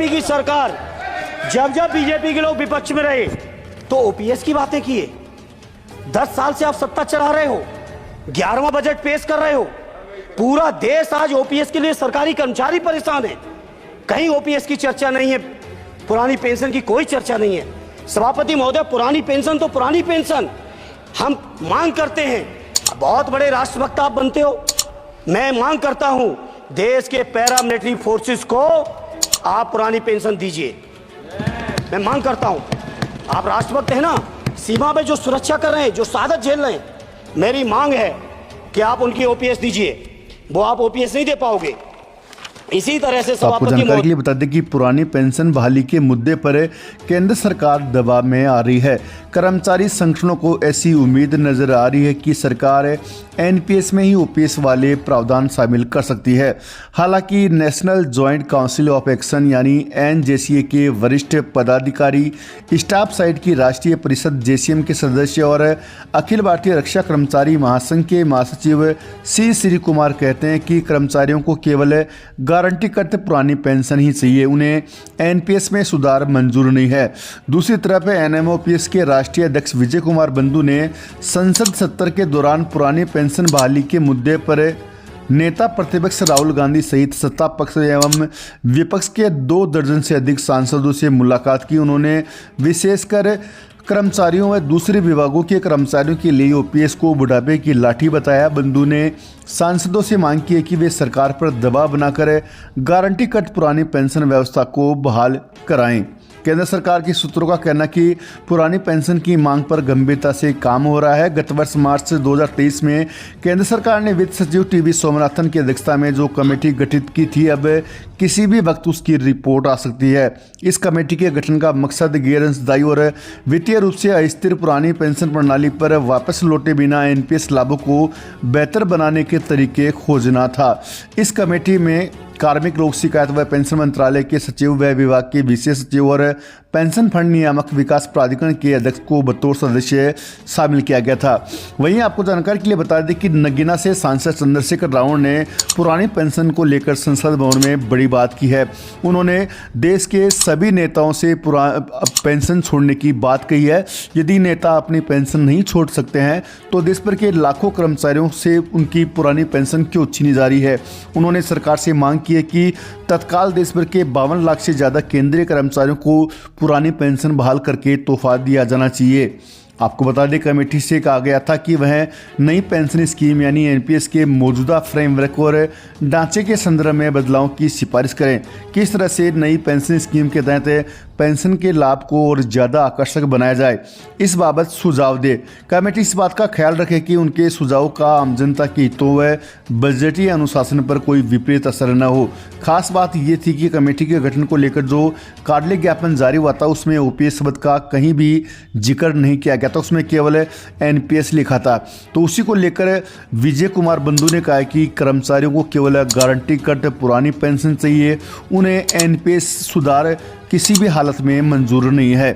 BJP की सरकार, जब जब बीजेपी के लोग विपक्ष में रहे तो ओपीएस की बातें किए। 10 साल से आप सत्ता चला रहे हो, 11वां बजट पेश कर रहे हो। पूरा देश आज ओपीएस के लिए सरकारी कर्मचारी परेशान है। कहीं ओपीएस की चर्चा नहीं है, पुरानी पेंशन की कोई चर्चा नहीं है। सभापति महोदय, पुरानी पेंशन तो पुरानी पेंशन, हम मांग करते हैं। बहुत बड़े राष्ट्रभक्त आप बनते हो, मैं मांग करता हूं देश के पैरामिलिट्री फोर्सेस को आप पुरानी पेंशन दीजिए। मैं मांग करता हूं, आप राष्ट्रभक्त हैं ना, सीमा पे जो सुरक्षा कर रहे हैं, जो शहादत झेल रहे हैं, मेरी मांग है कि आप उनकी ओपीएस दीजिए। वो आप ओपीएस नहीं दे पाओगे। इसी तरह से आपको जानकारी के लिए बता दें कि पुरानी पेंशन बहाली के मुद्दे पर केंद्र सरकार दबाव में आ रही है। कर्मचारी संगठनों को ऐसी उम्मीद नजर आ रही है कि सरकार एनपीएस में ही ओपीएस वाले प्रावधान शामिल कर सकती है। हालांकि national joint council of action यानी एनजेसीए के वरिष्ठ पदाधिकारी, स्टाफ साइड की राष्ट्रीय परिषद जेसीएम के सदस्य और अखिल भारतीय रक्षा कर्मचारी महासंघ के महासचिव सी श्री कुमार कहते हैं कि कर्मचारियों को केवल गारंटी करते पुरानी पेंशन ही चाहिए, उन्हें एनपीएस में सुधार मंजूर नहीं है। दूसरी तरफ एनएमओपीएस के राष्ट्रीय अध्यक्ष विजय कुमार बंधु ने संसद सत्र के दौरान पुरानी पेंशन बहाली के मुद्दे पर नेता प्रतिपक्ष राहुल गांधी सहित सत्ता पक्ष एवं विपक्ष के 2 दर्जन से अधिक सांसदों से मुलाकात की। उन्होंने विशेषकर कर्मचारियों व दूसरे विभागों के कर्मचारियों के लिए ओपीएस को बुढ़ापे की लाठी बताया। बंधु ने सांसदों से मांग की है कि वे सरकार पर दबाव बनाकर गारंटी कट पुरानी पेंशन व्यवस्था को बहाल कराएं। केंद्र सरकार के सूत्रों का कहना कि पुरानी पेंशन की मांग पर गंभीरता से काम हो रहा है। गत वर्ष मार्च 2023 में केंद्र सरकार ने वित्त सचिव टीवी सोमनाथन की अध्यक्षता में जो कमेटी गठित की थी, अब किसी भी वक्त उसकी रिपोर्ट आ सकती है। इस कमेटी के गठन का मकसद गैर अंशदायी और वित्तीय रूप से अस्थिर पुरानी पेंशन प्रणाली पर वापस लौटे बिना एनपीएस लाभों को बेहतर बनाने के तरीके खोजना था। इस कमेटी में कार्मिक लोक शिकायत व पेंशन मंत्रालय के सचिव व विभाग के विशेष सचिव और पेंशन फंड नियामक विकास प्राधिकरण के अध्यक्ष को बतौर सदस्य शामिल किया गया था। वहीं आपको जानकारी के लिए बता दें कि नगीना से सांसद चंद्रशेखर रावण ने पुरानी पेंशन को लेकर संसद भवन में बड़ी बात की है। उन्होंने देश के सभी नेताओं से पेंशन छोड़ने की बात कही है। यदि नेता अपनी पेंशन नहीं छोड़ सकते हैं तो देश भर के लाखों कर्मचारियों से उनकी पुरानी पेंशन क्यों छीनी जा रही है। उन्होंने सरकार से मांग की है कि तत्काल देश भर के 52 लाख से ज़्यादा केंद्रीय कर्मचारियों को पुरानी पेंशन बहाल करके तोहफा दिया जाना चाहिए। आपको बता दें, कमेटी से कहा गया था कि वह नई पेंशन स्कीम यानी एनपीएस के मौजूदा फ्रेमवर्क और ढांचे के संदर्भ में बदलाव की सिफारिश करें। किस तरह से नई पेंशन स्कीम के तहत पेंशन के लाभ को और ज़्यादा आकर्षक बनाया जाए, इस बाबत सुझाव दे। कमेटी इस बात का ख्याल रखे कि उनके सुझाव का आम जनता के हितों व बजटीय अनुशासन पर कोई विपरीत असर न हो। खास बात ये थी कि कमेटी के गठन को लेकर जो कार्यालय ज्ञापन जारी हुआ था उसमें ओपीएस शब्द का कहीं भी जिक्र नहीं किया गया था, उसमें केवल एनपीएस लिखा था। तो उसी को लेकर विजय कुमार बंधु ने कहा कि कर्मचारियों को केवल गारंटी कट पुरानी पेंशन चाहिए, उन्हें एनपीएस सुधार किसी भी हालत में मंजूर नहीं है।